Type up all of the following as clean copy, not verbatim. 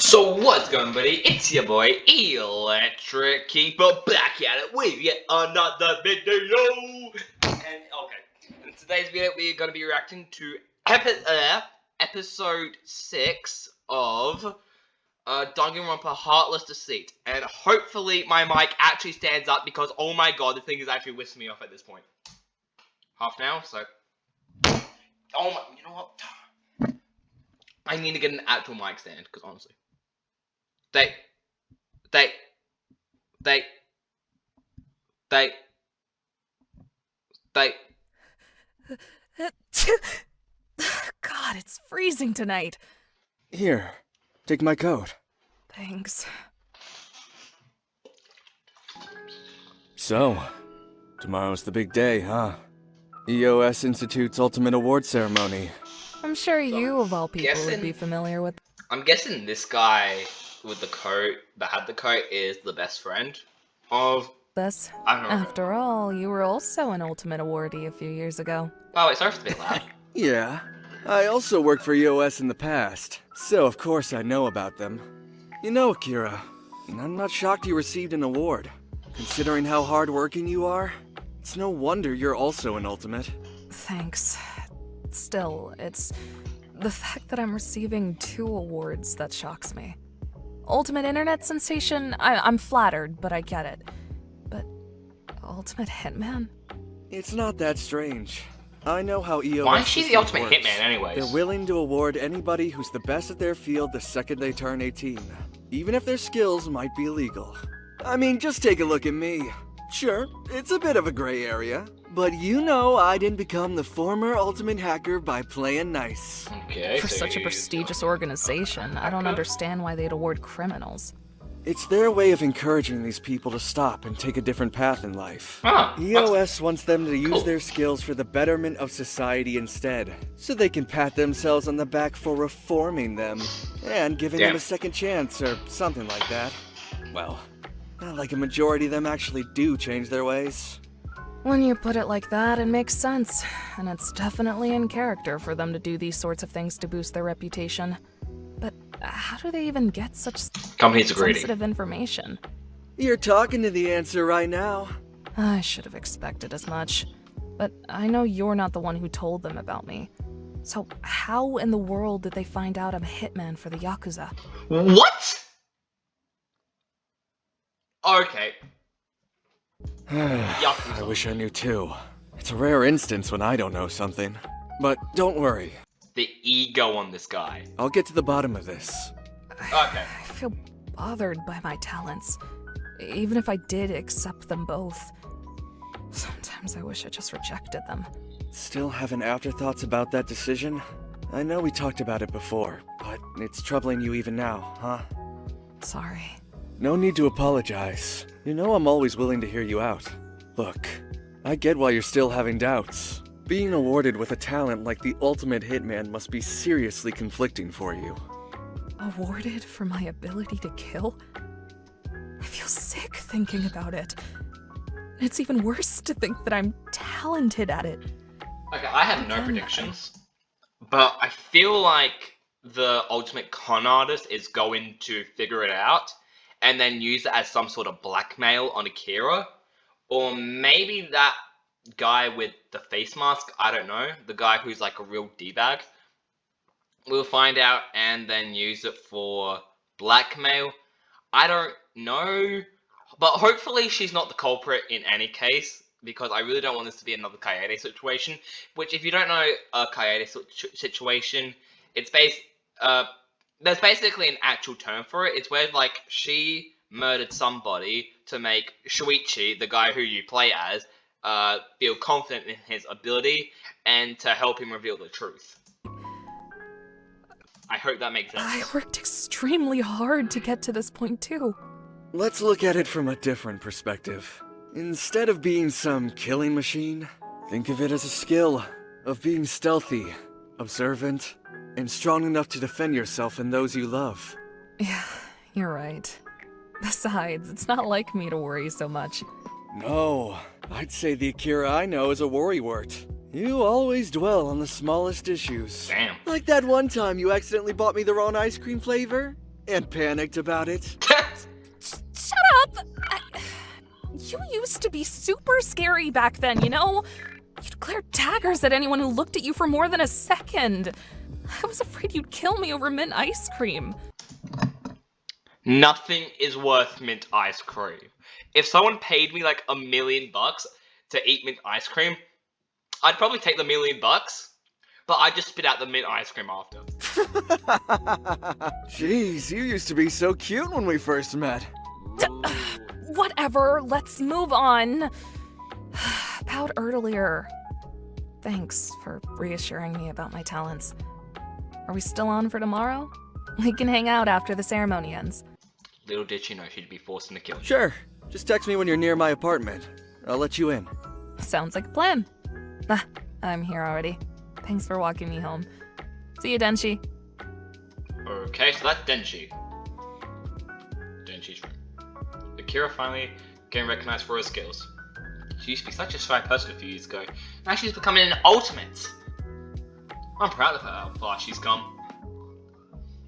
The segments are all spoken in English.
So what's going on, buddy? It's your boy Electric Keeper back at it with yet another video. And okay, in today's video we're gonna be reacting to episode 6 of Danganronpa HeArtless Deceit. And hopefully my mic actually stands up because oh my god, the thing is actually whisking me off at this point. Half an hour, so oh my, you know what? I need to get an actual mic stand because honestly. They. God, it's freezing tonight. Here, take my coat. Thanks. So, tomorrow's the big day, huh? EOS Institute's Ultimate Award Ceremony. I'm sure you, of all people, would be familiar with. I'm guessing this guy with the coat, that had the coat, is the best friend of this. I don't know. After all, you were also an Ultimate awardee a few years ago. Oh, wait, sorry for the bit loud. Yeah, I also worked for EOS in the past, so of course I know about them. You know, Akira, I'm not shocked you received an award. Considering how hardworking you are, it's no wonder you're also an Ultimate. Thanks. Still, it's the fact that I'm receiving 2 awards that shocks me. Ultimate Internet Sensation, I'm flattered, but I get it. But Ultimate Hitman? It's not that strange. I know how EOS Why is she the ultimate works. hitman anyways? They're willing to award anybody who's the best at their field the second they turn 18, even if their skills might be illegal. I mean, just take a look at me. Sure, it's a bit of a gray area, but you know I didn't become the former ultimate hacker by playing nice. Okay, For such a prestigious organization, I don't understand why they'd award criminals. It's their way of encouraging these people to stop and take a different path in life. Huh, EOS wants them to use cool. their skills for the betterment of society instead, so they can pat themselves on the back for reforming them, and giving them a second chance or something like that. Well, not like a majority of them actually do change their ways. When you put it like that, it makes sense. And it's definitely in character for them to do these sorts of things to boost their reputation. But how do they even get such companies are greedy. sensitive information? You're talking to the answer right now. I should have expected as much. But I know you're not the one who told them about me. So how in the world did they find out I'm a hitman for the Yakuza? What? Okay. I wish I knew too. It's a rare instance when I don't know something. But don't worry. The ego on this guy. I'll get to the bottom of this. Okay. I feel bothered by my talents, even if I did accept them both. Sometimes I wish I just rejected them. Still having afterthoughts about that decision? I know we talked about it before, but it's troubling you even now, huh? Sorry. No need to apologize. You know I'm always willing to hear you out. Look, I get why you're still having doubts. Being awarded with a talent like the ultimate hitman must be seriously conflicting for you. Awarded for my ability to kill? I feel sick thinking about it. It's even worse to think that I'm talented at it. Okay, I have no predictions, but I feel like the ultimate con artist is going to figure it out and then use it as some sort of blackmail on Akira. Or maybe that guy with the face mask, I don't know, the guy who's like a real D-bag, we'll find out and then use it for blackmail. I don't know, but hopefully she's not the culprit in any case, because I really don't want this to be another Kaede situation, which if you don't know a Kaede situation, it's there's basically an actual term for it. It's where like she murdered somebody to make Shuichi, the guy who you play as, feel confident in his ability and to help him reveal the truth. I hope that makes sense. I worked extremely hard to get to this point too. Let's look at it from a different perspective. Instead of being some killing machine, think of it as a skill of being stealthy, observant, and strong enough to defend yourself and those you love. Yeah, you're right. Besides, it's not like me to worry so much. No, I'd say the Akira I know is a worrywart. You always dwell on the smallest issues. Damn. Like that one time you accidentally bought me the wrong ice cream flavor? And panicked about it. Shut up! You used to be super scary back then, you know? You declared daggers at anyone who looked at you for more than a second. I was afraid you'd kill me over mint ice cream. Nothing is worth mint ice cream. If someone paid me like $1 million to eat mint ice cream, I'd probably take the $1 million, but I'd just spit out the mint ice cream after. Jeez, you used to be so cute when we first met. Whatever, let's move on. About earlier. Thanks for reassuring me about my talents. Are we still on for tomorrow? We can hang out after the ceremony ends. Little did she know she'd be forced into killing. Sure, just text me when you're near my apartment. I'll let you in. Sounds like a plan. I'm here already. Thanks for walking me home. See you, Denshi. Okay, so that's Denshi. Denshi's room. Akira finally getting recognized for her skills. She used to be such a shy person a few years ago. Now she's becoming an ultimate. I'm proud of her how far she's come.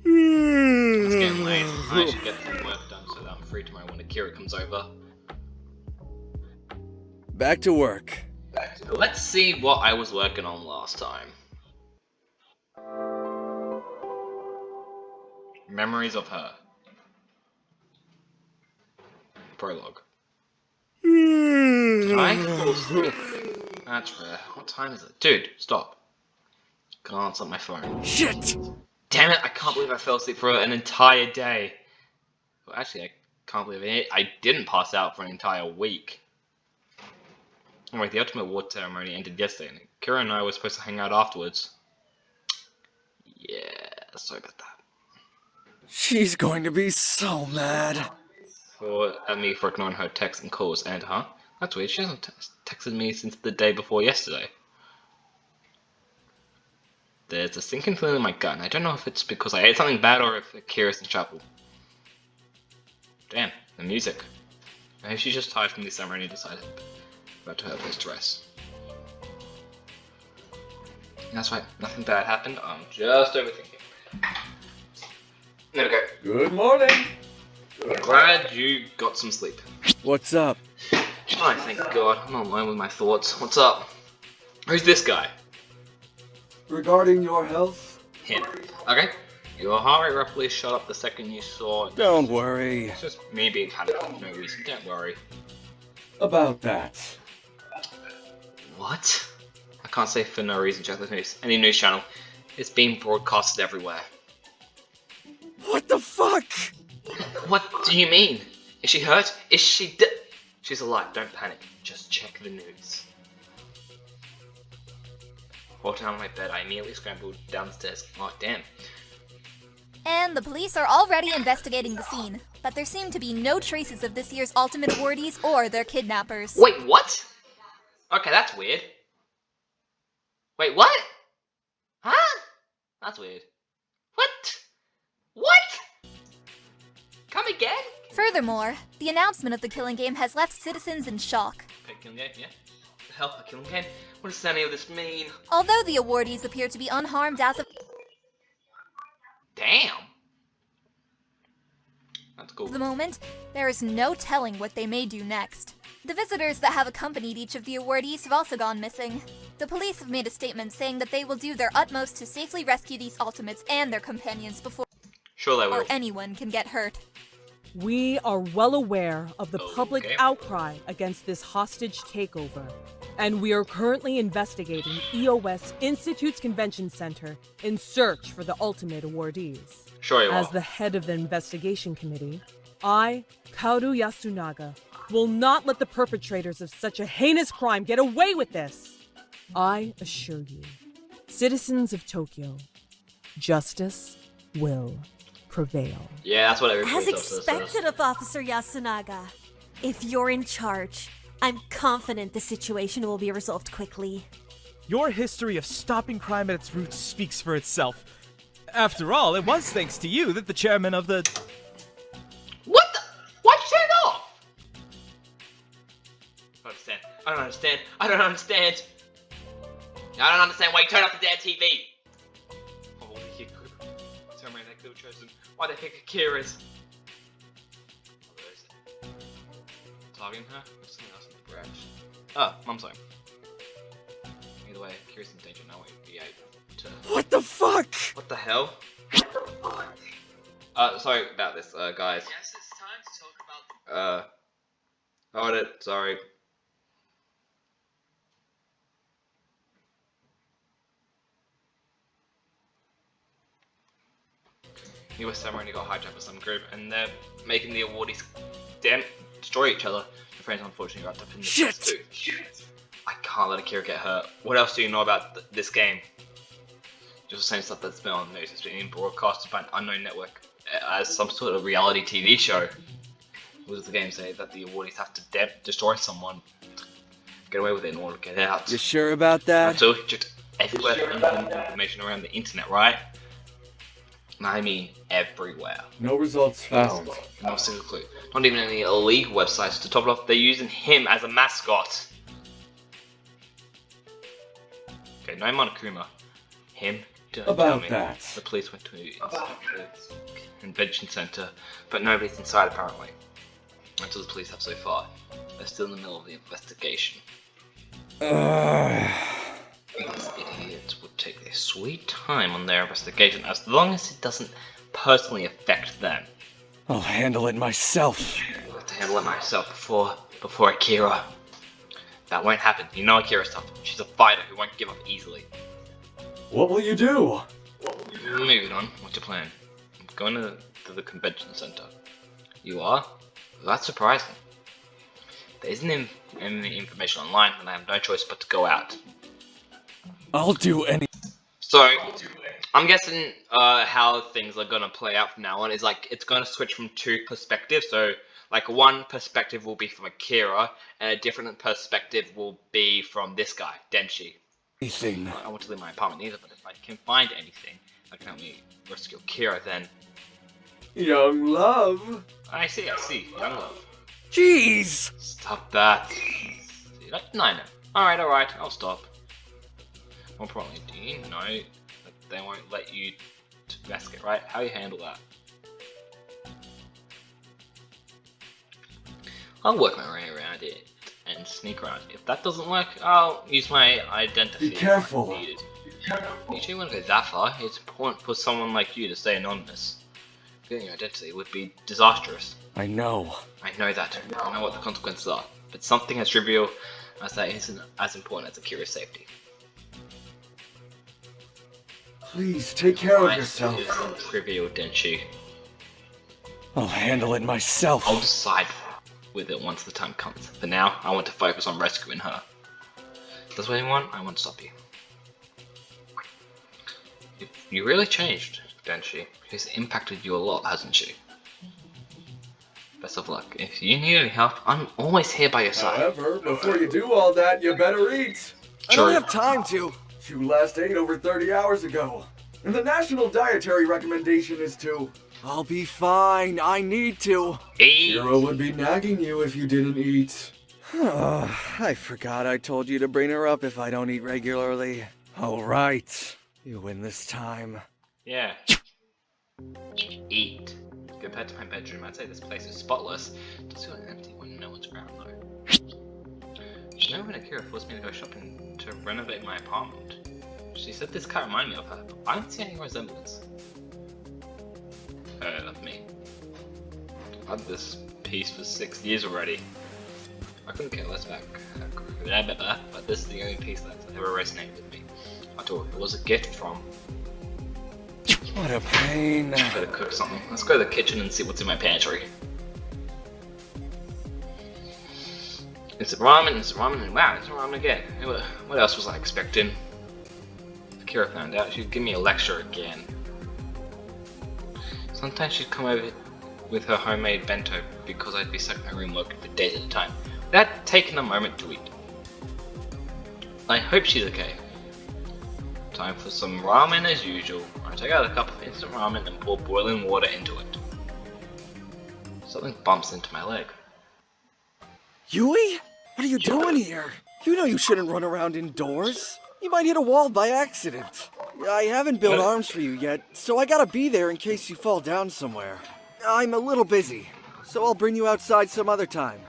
It's getting late. I should get some work done so that I'm free tomorrow when Akira comes over. Back to work. Let's see what I was working on last time. Memories of her. Prologue. Did I fall asleep? That's rare. What time is it? Dude, stop. Can't answer my phone. Shit! Damn it, I can't believe I fell asleep for an entire day. Well, actually, I can't believe it. I didn't pass out for an entire week. Anyway, the Ultimate Award ceremony ended yesterday, and Kira and I were supposed to hang out afterwards. Yeah, sorry about that. She's going to be so mad. At me for ignoring her texts and calls, and that's weird, she hasn't texted me since the day before yesterday. There's a sinking feeling in my gut, and I don't know if it's because I ate something bad or if Akira's in trouble. Damn, the music. Maybe she's just tired from the ceremony and decided about to her place to rest. That's right, nothing bad happened, I'm just overthinking. There we go. Good morning. Glad you got some sleep. What's up? Oh, thank God, I'm not alone with my thoughts. What's up? Who's this guy? Regarding your health? Him. Okay. Your heart rate roughly shot up the second you saw it. Don't worry. It's just me being panicked for no reason. Don't worry. About that. What? I can't say for no reason. Check the news. Any news channel. It's being broadcasted everywhere. What the fuck? What do you mean? Is she hurt? Is she She's alive. Don't panic. Just check the news. Walking out of my bed, I immediately scrambled downstairs. Oh, damn. And the police are already investigating the scene, but there seem to be no traces of this year's Ultimate awardees or their kidnappers. Wait, what? Okay, that's weird. Wait, what? Huh? That's weird. What? What? Come again? Furthermore, the announcement of the killing game has left citizens in shock. Okay, killing game, yeah. The hell, a killing game? What does any of this mean? Although the awardees appear to be unharmed as of Damn. That's cool. the moment, there is no telling what they may do next. The visitors that have accompanied each of the awardees have also gone missing. The police have made a statement saying that they will do their utmost to safely rescue these ultimates and their companions before Sure they will. anyone can get hurt. We are well aware of the public Okay. outcry against this hostage takeover, and we are currently investigating EOS Institute's Convention Center in search for the ultimate awardees. Sure you As will. the head of the investigation committee, I, Kaoru Yasunaga, will not let the perpetrators of such a heinous crime get away with this. I assure you, citizens of Tokyo, justice will prevail. Yeah, that's what everybody As tells us. expected of Officer Yasunaga, if you're in charge, I'm confident the situation will be resolved quickly. Your history of stopping crime at its roots speaks for itself. After all, it was thanks to you that the chairman of the... What the? Why'd you turn it off? I don't understand. I don't understand. I don't understand why you turn off the damn TV. Oh, you could. Ceremony that field chosen? Why they pick Akira's? Targeting her? Or something else in the branch? Oh, I'm sorry. Either way, Akira's in danger now. Won't be able to. What the fuck? What the hell? Sorry about this, guys. Yes, it's time to talk about Hold it. Sorry. US Samurai got hijacked by some group, and they're making the awardees destroy each other. My friends unfortunately wrapped up in this Shit! too. I can't let Akira get hurt. What else do you know about this game? Just the same stuff that's been on the news. It's been broadcasted by an unknown network as some sort of reality TV show. What does the game say? That the awardees have to destroy someone, get away with it in order to get out. You sure about that? So checked everywhere for information around the internet, right? I mean everywhere. No results found. Not a single clue. Not even any illegal websites. To top it off, they're using him as a mascot. Okay, no Monokuma. Him. Don't tell me. that. The police went to the convention center, but nobody's inside apparently. That's all the police have so far. They're still in the middle of the investigation. These idiots would take their sweet time on their investigation as long as it doesn't personally affect them. I'll handle it myself. I'll have to handle it myself before Akira. That won't happen. You know Akira's tough. She's a fighter who won't give up easily. What will you do? Moving on. What's your plan? I'm going to the convention center. You are? Well, that's surprising. There isn't any information online, and I have no choice but to go out. I'll do any. So, I'm guessing how things are gonna play out from now on is like it's gonna switch from two perspectives. So, like one perspective will be from Akira, and a different perspective will be from this guy, Denshi. Anything. I want to leave my apartment either, but if I can find anything that can help me rescue Akira, then Young love. I see, young love. Jeez. Stop that. See, like, no. Alright, I'll stop. More importantly, do you know that they won't let you mask it, right? How do you handle that? I'll work my way around it and sneak around. If that doesn't work, I'll use my identity. Be careful. If needed. You shouldn't want to go that far. It's important for someone like you to stay anonymous. Revealing your identity would be disastrous. I know. I know that. I know what the consequences are. But something as trivial as that isn't as important as Akira's safety. Please take care of Life yourself. isn't trivial, Denshi. I'll handle it myself. I'll decide with it once the time comes. For now, I want to focus on rescuing her. If that's what you want, I won't stop you. You really changed, Denshi. She's impacted you a lot, hasn't she? Best of luck. If you need any help, I'm always here by your side. However, before you do all that, you better eat. I don't have time to. You last ate over 30 hours ago. And the national dietary recommendation is to. I'll be fine. I need to. Eat. Hero would be nagging you if you didn't eat. I forgot I told you to bring her up if I don't eat regularly. Alright. You win this time. Yeah. Eat. Compared to my bedroom, I'd say this place is spotless. It does feel empty when no one's around though. She never when Akira forced me to go shopping to renovate my apartment. She said this car reminded me of her, but I don't see any resemblance. Of me. I've had this piece for 6 years already. I couldn't care less about but this is the only piece that's ever resonated with me. I thought it was a gift from. What a pain. Better cook something. Let's go to the kitchen and see what's in my pantry. It's ramen, and wow, it's ramen again. What else was I expecting? If Kira found out, she'd give me a lecture again. Sometimes she'd come over with her homemade bento because I'd be stuck in my room working for days at a time, without taking a moment to eat. I hope she's okay. Time for some ramen as usual. I take out a cup of instant ramen and pour boiling water into it. Something bumps into my leg. Yui? What are you doing here? You know you shouldn't run around indoors. You might hit a wall by accident. I haven't built arms for you yet, so I gotta be there in case you fall down somewhere. I'm a little busy, so I'll bring you outside some other time.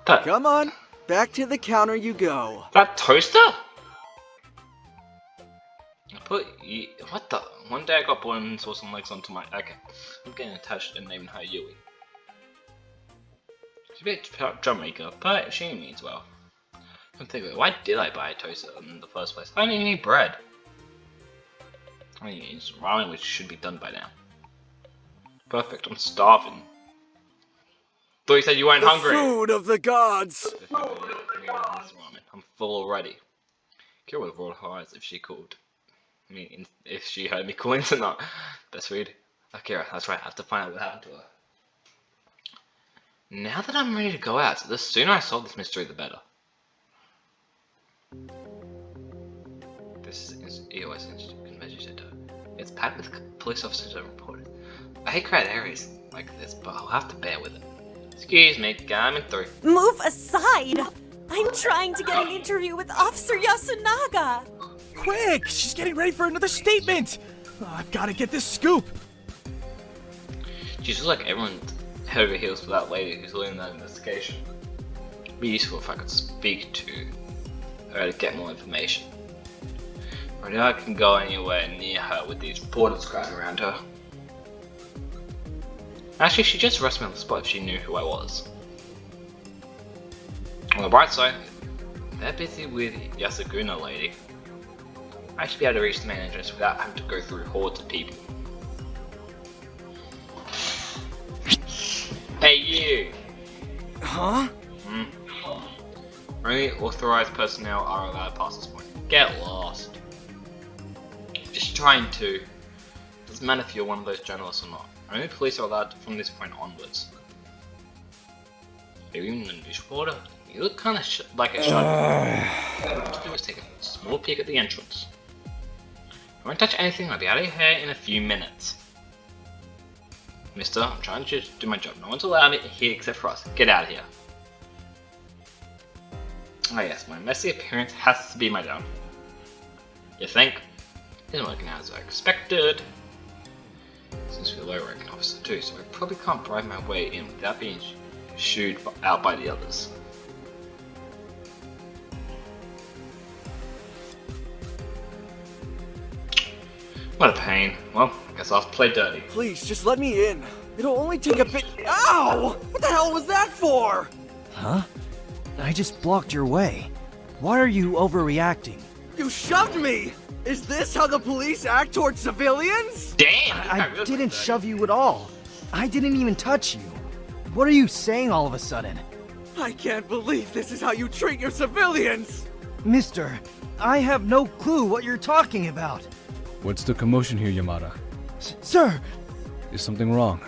That, Come on, back to the counter you go. that toaster? What the? One day I got bored and saw some legs onto my. Okay. I'm getting attached and naming her Yui. She's a bit drum maker, but she means well. I'm thinking, why did I buy a toaster in the first place? I didn't need bread. I need instant ramen, which should be done by now. Perfect, I'm starving. Thought you said you weren't hungry. Food of the gods! I'm full already. Kira would have rolled her eyes if she called. I mean, if she heard me calling to not. That's weird. Oh, Kira, that's right, I have to find out what happened to her. Now that I'm ready to go out, the sooner I solve this mystery, the better. This is EOS Convention Center. It's packed with police officers and reporters. I hate crowded areas like this, but I'll have to bear with it. Excuse me, coming through. Move aside! I'm trying to get an interview with Officer Yasunaga! Quick! She's getting ready for another statement! Oh, I've got to get this scoop! She's like everyone's head over heels for that lady who's leading that investigation. It'd be useful if I could speak to her to get more information. Right now I can go anywhere near her with these reporters crowding around her. Actually, she'd just arrest me on the spot if she knew who I was. On the bright side, they're busy with Yasuguna lady. I should be able to reach the main entrance without having to go through hordes of people. Hey you! Huh? Only authorized personnel are allowed past this point. Get lost. Just trying to. Doesn't matter if you're one of those journalists or not. Only police are allowed from this point onwards. Are you even a news reporter? You look kind of like a shark. All you have to do is take a small peek at the entrance. I won't touch anything, I'll be out of here in a few minutes. Mister, I'm trying to just do my job. No one's allowed me here except for us. Get out of here. Oh yes, my messy appearance has to be my down. You think? Isn't working out as I expected. Since we're low ranking officer too, so I probably can't bribe my way in without being shooed out by the others. What a pain. Well, I guess I'll play dirty. Please, just let me in. It'll only take a bit. Ow! What the hell was that for? Huh? I just blocked your way. Why are you overreacting? You shoved me! Is this how the police act towards civilians? Damn! I really didn't shove you at all. I didn't even touch you. What are you saying all of a sudden? I can't believe this is how you treat your civilians! Mister, I have no clue what you're talking about. What's the commotion here, Yamada? Sir! Is something wrong?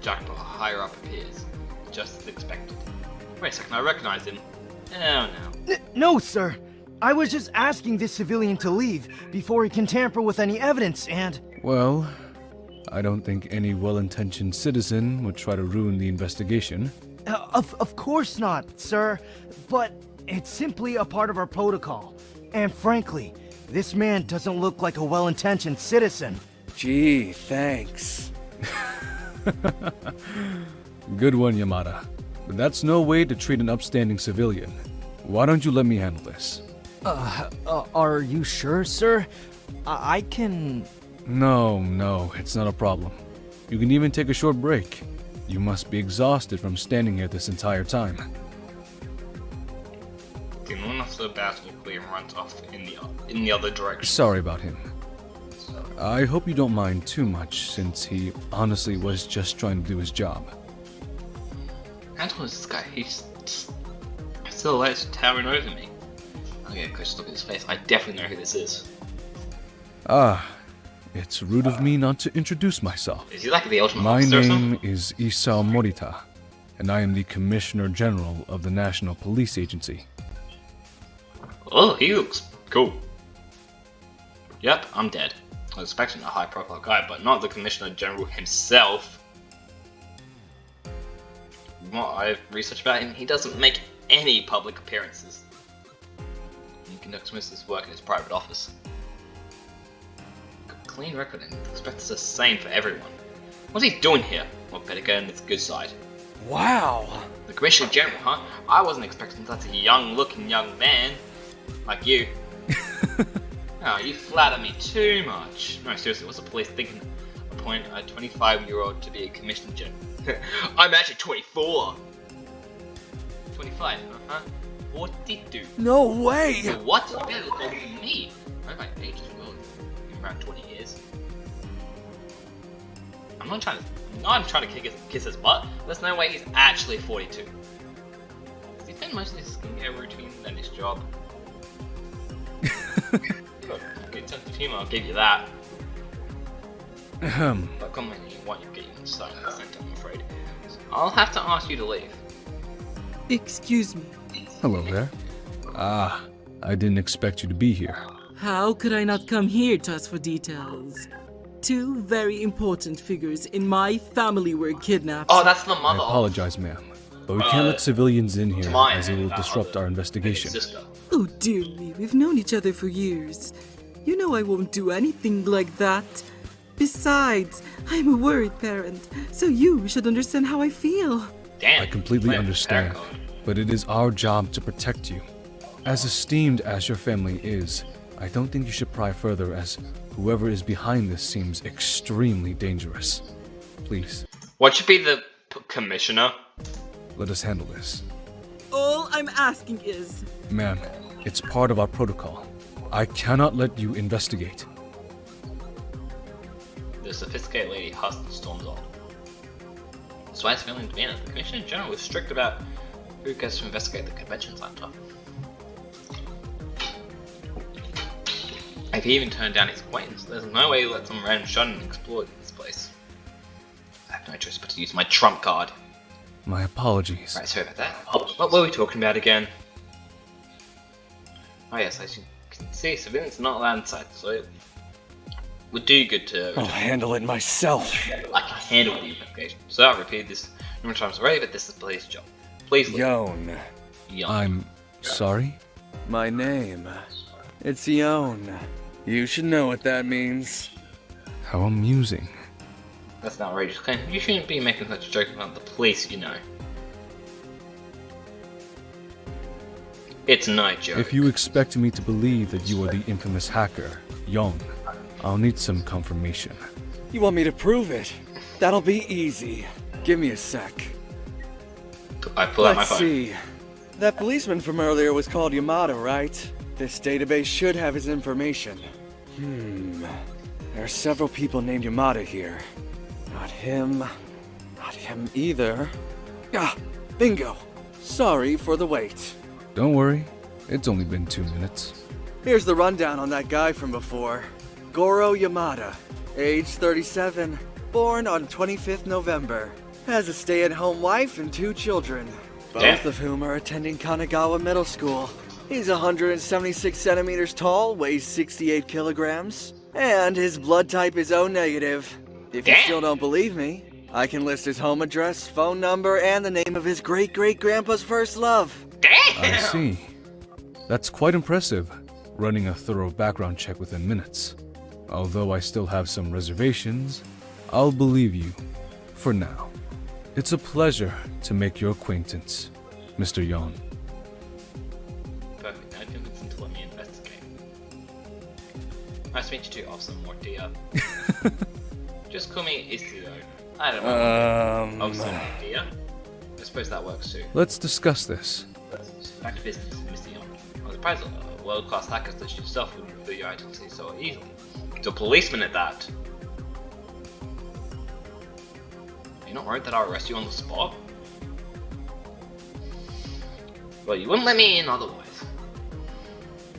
Jackpot higher up appears, just as expected. Wait a second, I recognize him. Oh no. No, sir. I was just asking this civilian to leave before he can tamper with any evidence and... Well, I don't think any well-intentioned citizen would try to ruin the investigation. Of course not, sir. But it's simply a part of our protocol. And frankly, this man doesn't look like a well-intentioned citizen. Gee, thanks. Good one, Yamada. But that's no way to treat an upstanding civilian. Why don't you let me handle this? Are you sure, sir? I can... No, it's not a problem. You can even take a short break. You must be exhausted from standing here this entire time. The one off the battle clear runs off in the other direction. Sorry about him. I hope you don't mind too much, since he honestly was just trying to do his job. How tall is this guy? He's still lights towering over me. I'll get a close look at his face. I definitely know who this is. Ah, it's rude of me not to introduce myself. Is he like the ultimate My officer or something? name is Isao Morita, and I am the Commissioner General of the National Police Agency. Oh, he looks cool. Yep, I'm dead. I was expecting a high-profile guy, but not the Commissioner General himself. From what I've researched about him, he doesn't make any public appearances. He conducts most of his work in his private office. clean record and expects the same for everyone. What's he doing here? Well, better get on its good side. Wow. The Commissioner General, huh? I wasn't expecting such a young-looking young man like you. Oh, you flatter me too much. No, seriously, what's the police thinking? Appoint a 25-year-old to be a Commissioner General. I'm actually 24. 25, huh? 42. No way! So what? You better look older than me. I'm my age as well. Around 20 years. I'm not trying to kiss his butt. There's no way he's actually 42. Does he spend most of his skincare routine than his job? Good sense of humor, I'll give you that. But come when you want, you get you inside the center, I'm afraid. So I'll have to ask you to leave. Excuse me. Hello there. Ah, I didn't expect you to be here. How could I not come here to ask for details? Two very important figures in my family were kidnapped. Oh, that's the I mother. apologize, ma'am, but we can't let civilians in here mine, as it will disrupt our investigation. Sister. Oh dear me, we've known each other for years. You know I won't do anything like that. Besides, I'm a worried parent, so you should understand how I feel. Damn. I completely understand, but it is our job to protect you. As esteemed as your family is, I don't think you should pry further, as whoever is behind this seems extremely dangerous. Please. What should be the commissioner? Let us handle this. All I'm asking is... Ma'am, it's part of our protocol. I cannot let you investigate. The sophisticated lady husked and storms off. Despite his feeling demeanor, the Commissioner General was strict about who gets to investigate the convention center. If he even turned down his acquaintance, there's no way he let some random shun explore this place. I have no choice but to use my trump card. My apologies. Right, sorry about that. What were we talking about again? Oh yes, as you can see, civilians are not allowed inside, so it would do you good to... I'll handle it myself. I can handle the investigation. So I've repeated this numerous times already, but this is the police job. Please leave. Yon. I'm sorry? My name. It's Yon. You should know what that means. How amusing. That's an outrageous claim. You shouldn't be making such a joke about the police, you know. It's no joke. If you expect me to believe that you are the infamous hacker, Young, I'll need some confirmation. You want me to prove it? That'll be easy. Give me a sec. I pull out my Let's phone. see. That policeman from earlier was called Yamada, right? This database should have his information. There are several people named Yamada here. Not him. Not him either. Ah, bingo. Sorry for the wait. Don't worry, it's only been 2 minutes. Here's the rundown on that guy from before. Goro Yamada, age 37, born on 25th November. Has a stay-at-home wife and 2 children, both of whom are attending Kanagawa Middle School. He's 176 centimeters tall, weighs 68 kilograms, and his blood type is O negative. If you still don't believe me, I can list his home address, phone number, and the name of his great-great-grandpa's first love. I see. That's quite impressive, running a thorough background check within minutes. Although I still have some reservations, I'll believe you, for now. It's a pleasure to make your acquaintance, Mr. Yon. Perfect, now you listen to let me investigate. Nice to meet you too, Officer Mortia. Just call me Isidore. I don't know. Officer Mortia. I suppose that works too. Let's discuss this. Back to business, Mr. Young. I'm surprised a world-class hacker such as yourself wouldn't reveal your identity so easily. To a policeman at that. Are you not worried that I'll arrest you on the spot? Well, you wouldn't let me in otherwise.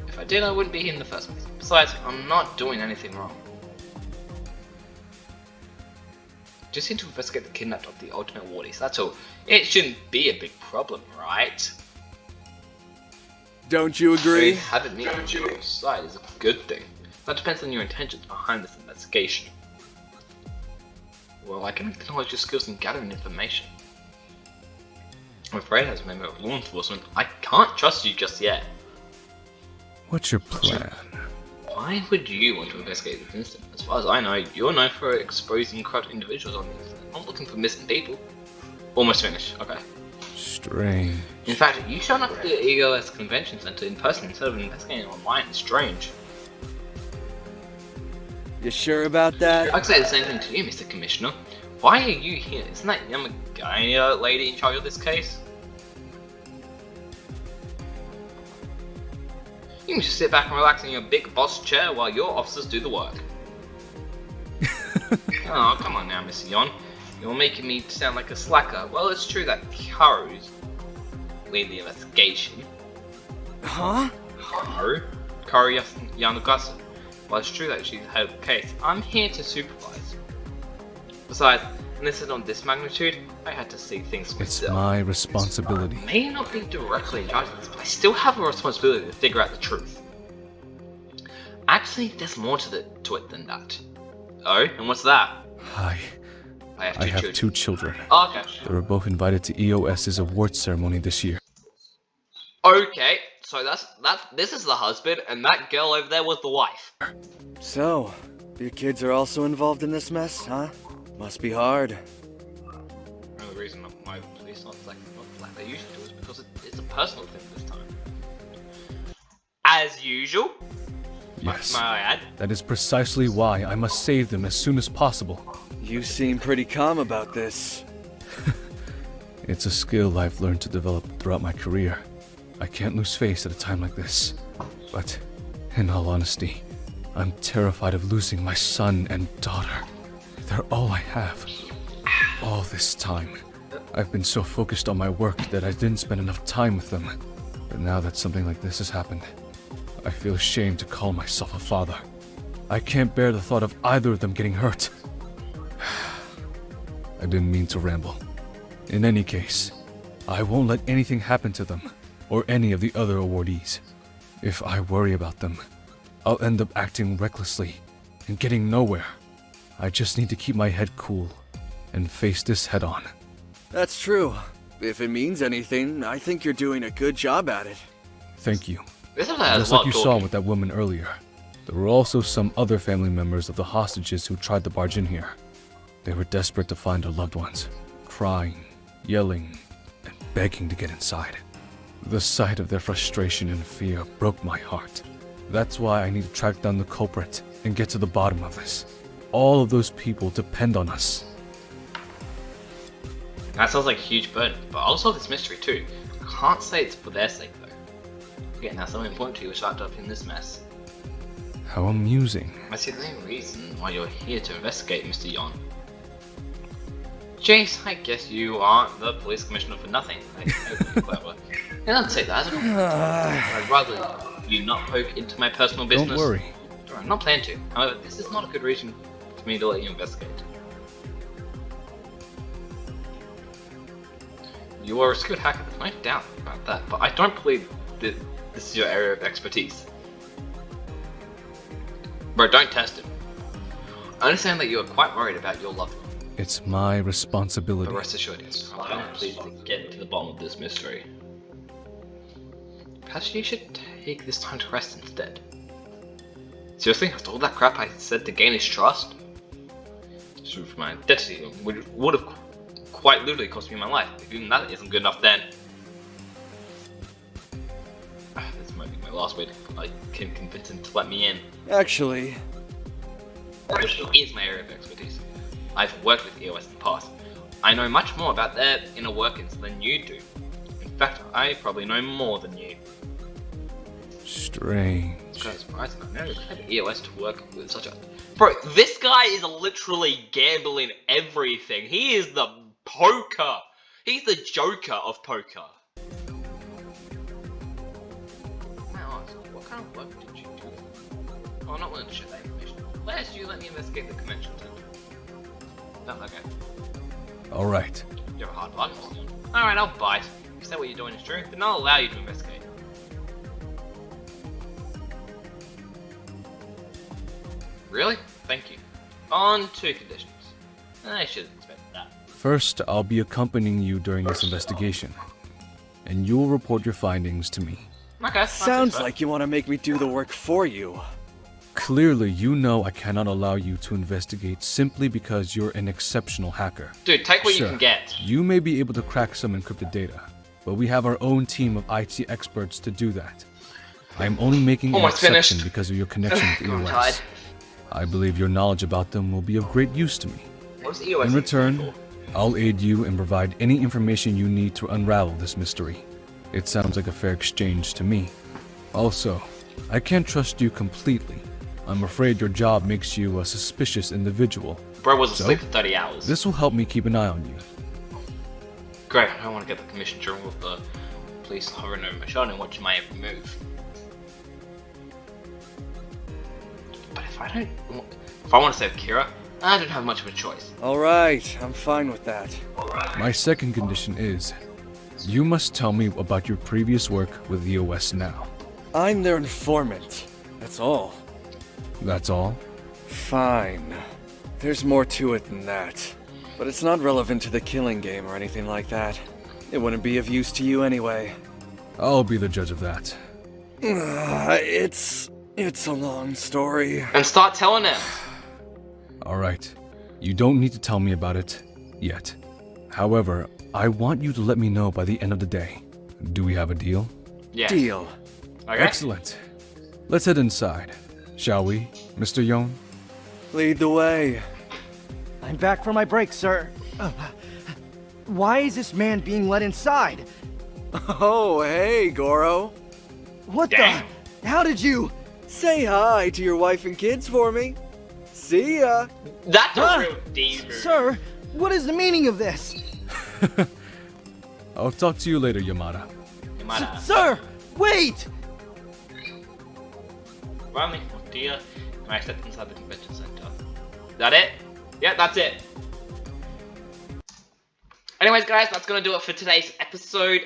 If I did, I wouldn't be here in the first place. Besides, I'm not doing anything wrong. Just need to investigate the kidnapping of the ultimate wardies, that's all. It shouldn't be a big problem, right? Don't you agree? Having me on your side is a good thing. That depends on your intentions behind this investigation. Well, I can acknowledge your skills in gathering information. I'm afraid as a member of law enforcement, I can't trust you just yet. What's your plan? What? Why would you want to investigate this incident? As far as I know, you're known for exposing corrupt individuals on the internet. I'm looking for missing people. Almost finished. Okay. Strange. In fact, you showing up at the EOS Convention Center in person instead of investigating online is strange. You sure about that? I could say the same thing to you, Mr. Commissioner. Why are you here? Isn't that Yamagaya lady in charge of this case? You can just sit back and relax in your big boss chair while your officers do the work. Oh, come on now, Mr. Yon. You're making me sound like a slacker. Well, it's true that Karu's leading the investigation. Huh? Karu Yanagasa. Well, it's true that she's the head of the case. I'm here to supervise. Besides, an incident of this magnitude, I had to see things for It's myself. my responsibility. I may not be directly in charge of this, but I still have a responsibility to figure out the truth. Actually, there's more to it than that. Oh, and what's that? I have two children. Oh, okay. They were both invited to EOS's award ceremony this year. Okay, so this is the husband, and that girl over there was the wife. So, your kids are also involved in this mess, huh? Must be hard. The only reason my police aren't like they usually do is because it's a personal thing this time. As usual. Yes. May I add? That is precisely why I must save them as soon as possible. You seem pretty calm about this. It's a skill I've learned to develop throughout my career. I can't lose face at a time like this. But, in all honesty, I'm terrified of losing my son and daughter. They're all I have. All this time, I've been so focused on my work that I didn't spend enough time with them. But now that something like this has happened, I feel ashamed to call myself a father. I can't bear the thought of either of them getting hurt. I didn't mean to ramble. In any case, I won't let anything happen to them, or any of the other awardees. If I worry about them, I'll end up acting recklessly and getting nowhere. I just need to keep my head cool and face this head on. That's true. If it means anything, I think you're doing a good job at it. Thank you. This is a Just lot like you talking. saw with that woman earlier, there were also some other family members of the hostages who tried to barge in here. They were desperate to find their loved ones, crying, yelling, and begging to get inside. The sight of their frustration and fear broke my heart. That's why I need to track down the culprit and get to the bottom of this. All of those people depend on us. That sounds like a huge burden, but I'll solve this mystery too. I can't say it's for their sake though. Again, that's something important to you is wrapped up in this mess. How amusing. I see the main reason why you're here to investigate, Mr. Yon. Jace, I guess you aren't the police commissioner for nothing. Clever. I don't say that. I'd rather you not poke into my personal business. Don't worry. I'm not planning to. However, this is not a good reason for me to let you investigate. You are a skilled hacker, there's no doubt about that, but I don't believe that this is your area of expertise. Bro, don't test it. I understand that you are quite worried about your loved one. It's my responsibility. But rest assured, I'm pleased to get to the bottom of this mystery. Perhaps you should take this time to rest instead. Seriously, after all that crap I said to gain his trust? So for my identity would have quite literally cost me my life. If even that isn't good enough, then this might be my last way to can convince him to let me in. Actually, Which is my area of expertise. I've worked with EOS in the past. I know much more about their inner workings than you do. In fact, I probably know more than you. Strange. It's kind of surprising. I've never had EOS to work with such a... Bro, this guy is literally gambling everything. He is the poker. He's the Joker of poker. What kind of work did you do? Well, I'm not willing to share that information. Last you let me investigate the convention center. No, okay. Alright. You have a hard button. Alright, I'll bite. If you say what you're doing is true, then I'll allow you to investigate. Really? Thank you. On 2 conditions. I should have expected that. First, I'll be accompanying you during this investigation. And you'll report your findings to me. Okay. sounds like you want to make me do the work for you. Clearly, you know I cannot allow you to investigate simply because you're an exceptional hacker. Dude, take what you Sure, can get. you may be able to crack some encrypted data, but we have our own team of IT experts to do that. I am only making an Almost exception finished. because of your connection with I'm tired. EOS. I believe your knowledge about them will be of great use to me. What's EOS In return, for? I'll aid you and provide any information you need to unravel this mystery. It sounds like a fair exchange to me. Also, I can't trust you completely. I'm afraid your job makes you a suspicious individual. Bro was So, asleep for 30 hours. This will help me keep an eye on you. Great, I don't want to get the commission during with the police hovering over my shoulder and watching my every move. But if I want to save Kira, I don't have much of a choice. Alright, I'm fine with that. My second condition is, you must tell me about your previous work with EOS now. I'm their informant. That's all. That's all? Fine. There's more to it than that. But it's not relevant to the killing game or anything like that. It wouldn't be of use to you anyway. I'll be the judge of that. It's a long story. And start telling it. Alright, you don't need to tell me about it yet. However, I want you to let me know by the end of the day. Do we have a deal? Yeah. Deal. Okay. Excellent. Let's head inside, shall we, Mr. Yon? Lead the way. I'm back from my break, sir. Why is this man being let inside? Oh, hey, Goro. What Dang. the? How did you? Say hi to your wife and kids for me. See ya. That's a Huh? real D move. Sir, what is the meaning of this? I'll talk to you later, Yamada. You might have. Sir, wait! Well, me, do you? Can I step inside the convention center? That it? Yeah, that's it. Anyways, guys, that's gonna do it for today's episode.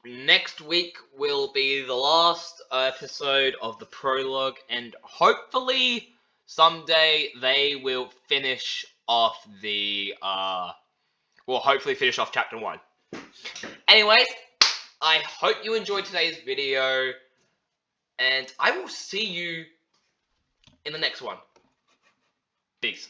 Next week will be the last episode of the prologue, and hopefully someday they will finish off the hopefully finish off chapter 1. Anyways, I hope you enjoyed today's video, and I will see you in the next one. Peace.